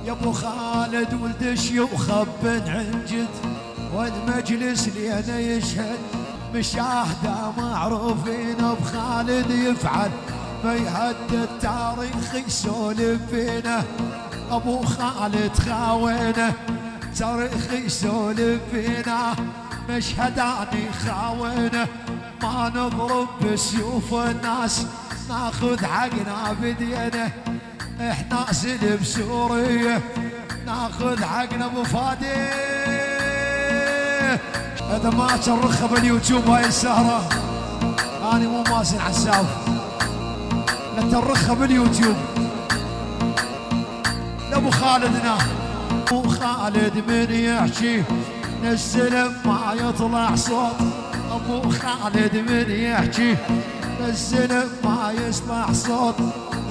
يا ابو خالد ولد شيوخ بن عنجد والمجلس لينا يشهد مشاهدة معروفين بخالد يفعل ما يهدد تاريخ يسولف فينا ابو خالد خاوينه تاريخ يسولف فينا مشهداني خاوينه ما نضرب بسيوف الناس ناخذ حقنا بدينا احنا سلب سوريا ناخذ حقنا ابو فادي اذا ما ترخها باليوتيوب هاي السهره اني مو ماسن عساف لا ترخها باليوتيوب لابو خالدنا ابو خالد من يحكي نزل ما يطلع صوت ابو خالد من يحكي نزل ما يسمع صوت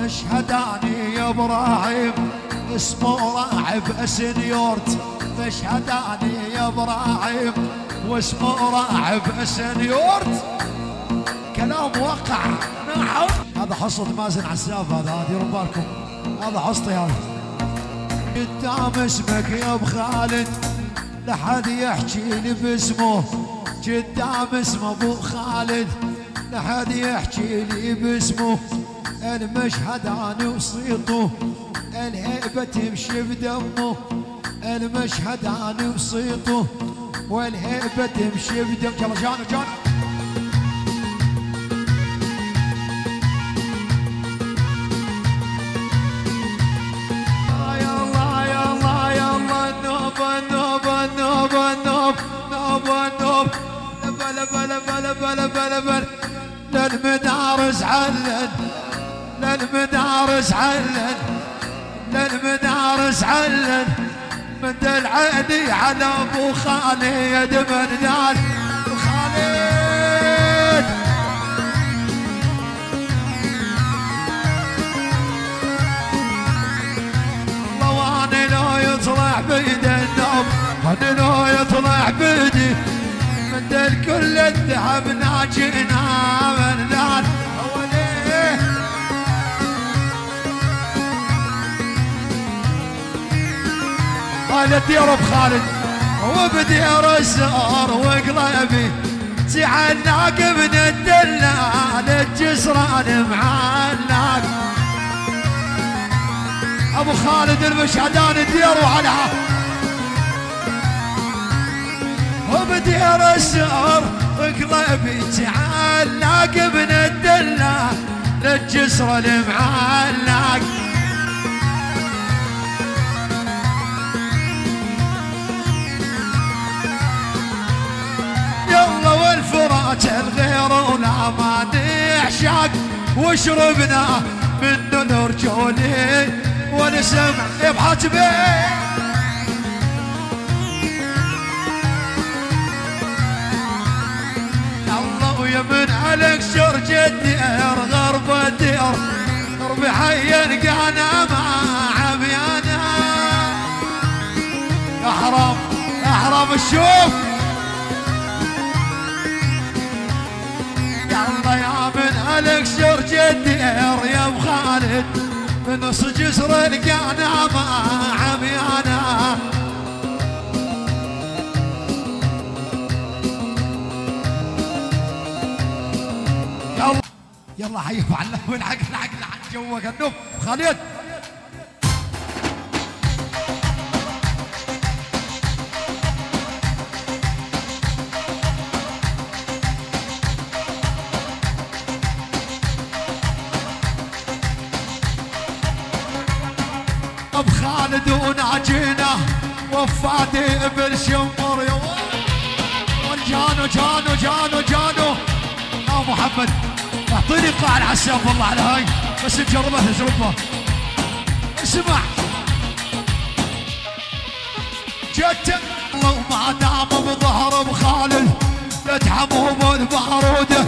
اشهداني يا ابراهيم اسمه راعب اسنيورت اشهداني يا ابراهيم واسمه راعب اسنيورت كلام وقع نعم هذا حصة مازن عساف هذا ديروا بالكم هذا حصتي هذا قدام اسمك يا ابو خالد لحد يحكي لي باسمه قدام اسمه ابو خالد لحد يحكي لي باسمه المشهد انا وصيته الهيبه تمشي بدمه المشهد انا وصيته والهيبه تمشي بدمه يلا جانو النوب بل للمدارس علن للمدارس علن من العيني على ابو خالد من دال خالد الله اني لو يطلع بيد النوم اني لو يطلع بيدي من الكل الذهب ناجينا من دال قالت يا رب خالد وبدير الزهر وقلبي تعلق من الدلال الجسران معلق ابو خالد المشهدان الدير وعلها وبدير الزهر وقلبي تعلق من الدلال الجسران معلق والفراج الغير ولا ما نعشق وشربنا من نور جولي ونسمع يبحث بيه الله ويمن عليك شرج الدير غرب الدير غرب حي القانا مع عميانا احرام الشوف يا من عليك شرج الدير يا ابو خالد من نص جسر القانا مع عميانا يلا حيوا على والعقل عن جوك النوب خالد بخالد وناجينا وفادي بالشمر جانو يا محمد اعطيني قاع العساف والله على هاي بس نجربها تجربه اسمع جت الله ما دام بظهر بخالد لا تحمهم الباروده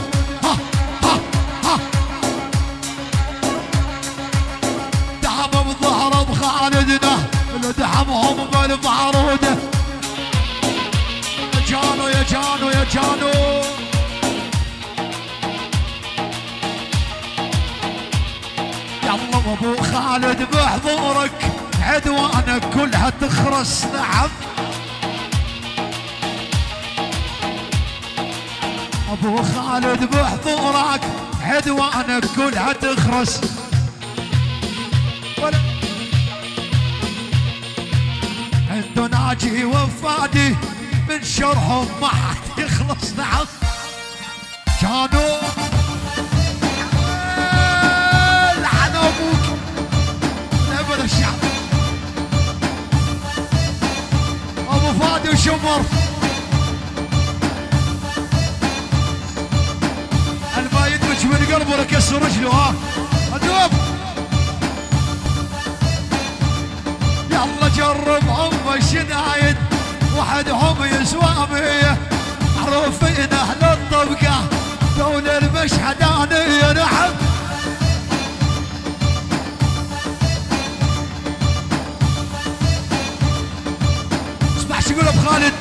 دام بظهر بخالدنا اللي دحمهم بالباروده يا جانو يلا ابو خالد بحضورك عدوانك كلها تخرس نعم. ابو خالد بحضورك عدوانك كلها تخرس. عنده ناجي وفادي من شرهم ما حد يخلص نعم. كانوا لعن ابوك نبل الشعب. ابو فادي وشمر الما يدمج من قلبه لكسر رجله. ها ادوب يلا جربهم الشدايد وحدهم يسوى مية. معروفين اهل الطبقه دول المشهدانيه نعم. اسمع شو يقول ابو خالد.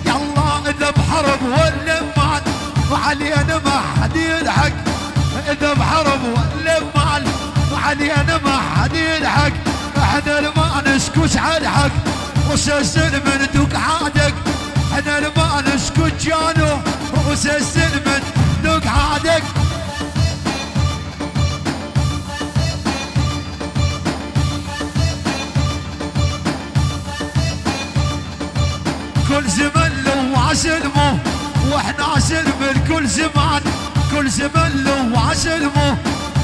يلا اذا بحرب واللمان وعلينا ما حد يلحق. اذا بحرب واللمان وعلينا ما حد يلحق. احنا ما نسكت على الحق رؤوس السلم ندق عادك. احنا ما نسكت جانو رؤوس السلم ندق عادك. كل زمن له سلمه واحنا سلم الكل زمان. كل زمن له سلمه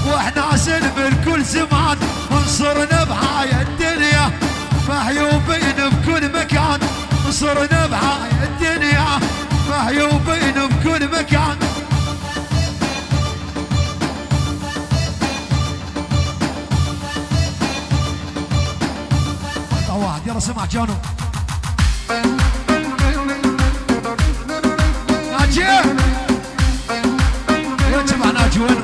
واحنا سلم الكل زمان. انصرنا بهاي الدنيا مهيوبين بكل مكان. انصرنا بهاي الدنيا مهيوبين بكل مكان. واحد يلا سمع جانو ناجي يا جماعة ناجي وين؟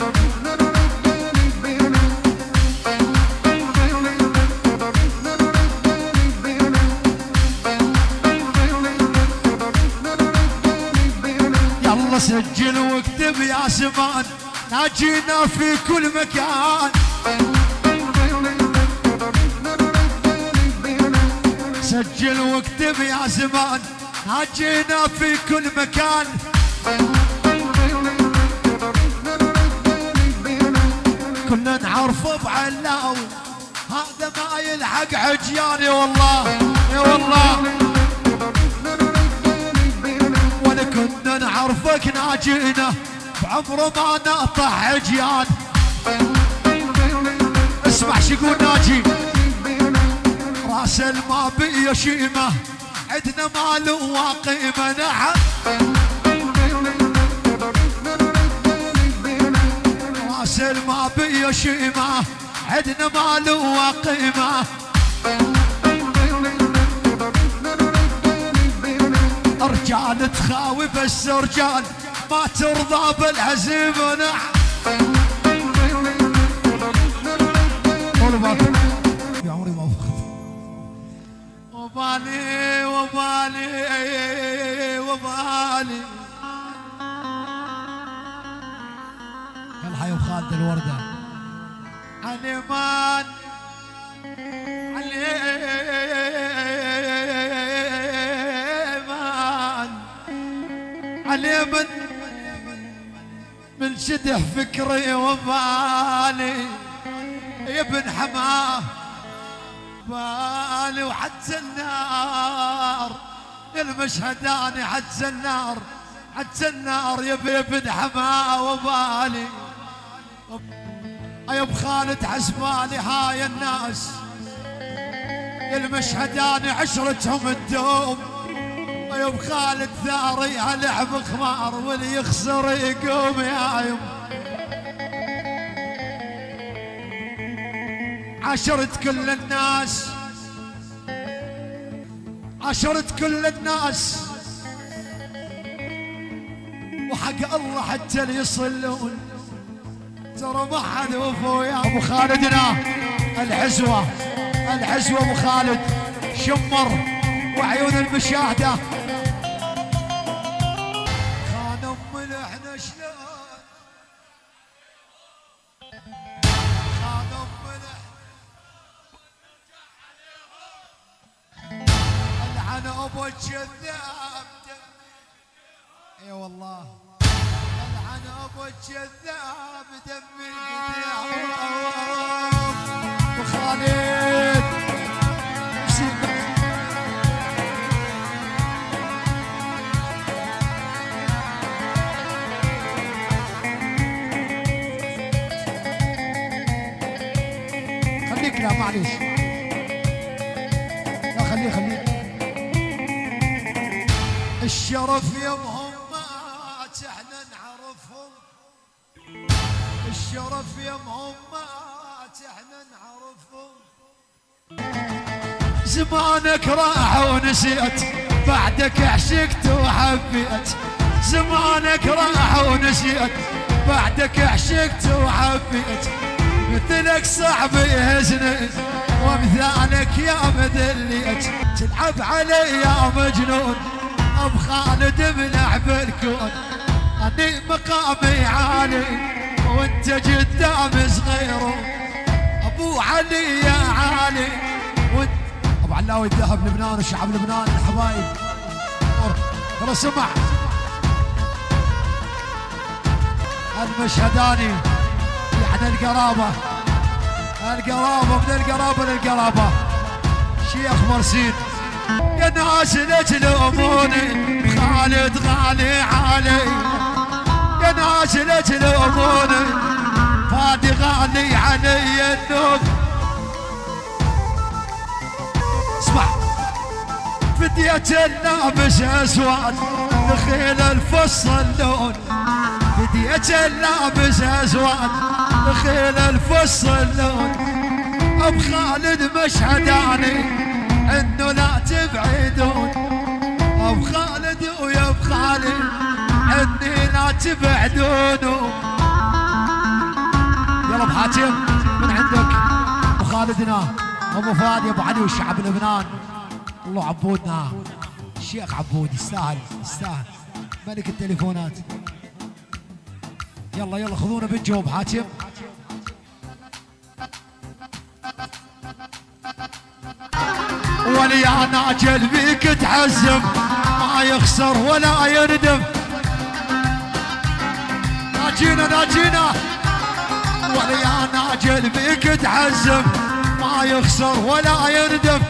يلا سجل واكتب يا زمان ناجينا في كل مكان. سجل واكتب يا زمان ناجينا في كل مكان. كنا نعرفه بعلاوي هذا ما يلحق عجياني والله يا والله. ولا كنا نعرفك ناجينا بعمره ما نقطع عجيان. اسمع شو يقول ناجي. راس الما بي شيمه عدنا مال وقيمه نعم. راس الما بي شيمه عدنا مال وقيمه. رجال تخاوي بس رجال ما ترضى بالهزيمه نعم. يا عمري ما وفقت. وبالي وبالي وبالي الحي وخالد الوردة عليمان عليمان عليمان من شدح فكري وبالي يا ابن حماه بالي. وحتى النار المشهداني حتى النار حتى النار يا ابن حماه وبالي. يا ابو خالد حسبالي هاي الناس يا المشهداني عشرتهم الدوم. يا ابو خالد ثاري هاللعب خمار واللي يخسر يقوم يا يم. عاشرت كل الناس عاشرت كل الناس وحق الله حتى اللي يصلون ترى ما حد وفوا يا ابو خالدنا. الحزوه الحزوه ابو خالد شمر وعيون المشاهده. خانم ملحنا شلون خانم ملح ابو الكذاب اي والله العن ابو الكذاب دم القدام وخالد خليك لا معليش لا خليه الشرف يمهم مات احنا نعرفهم الشرف يمهم مات احنا نعرفهم زمانك راح ونسيت بعدك عشقت وحبيت زمانك راح ونسيت بعدك عشقت وحبيت مثلك صعب يهزني ومثالك يا مذليت تلعب علي يا مجنون ابو خالد بلعب الكون اني مقامي عالي وانت قدام صغير ابو علي يا عالي وانت ابو علاوي الذهب لبنان وشعب لبنان الحبايب ترى سمع المشهداني يعني القرابه من القرابه للقرابه شيخ مرسين يا ناس لا تلوموني خالد غالي علي يا ناس لا تلوموني فادي غالي علي النوم اسمع فديت اللابس اسود دخيل الفص اللون فديت اللابس اسود دخيل الفص اللون اب خالد مشهداني انه لا تبعدون اب خالد ويا اب خالد اني لا تبعدون يلا ابو حاتم من عندك ابو خالدنا ابو فادي ابو علي وشعب لبنان الله عبودنا الشيخ عبود يستاهل ملك التليفونات يلا خذونا بالجوب حاتم وليا ناجل بيك تحزم ما يخسر ولا يندم ناجينا وليا ناجل بيك تحزم ما يخسر ولا يندم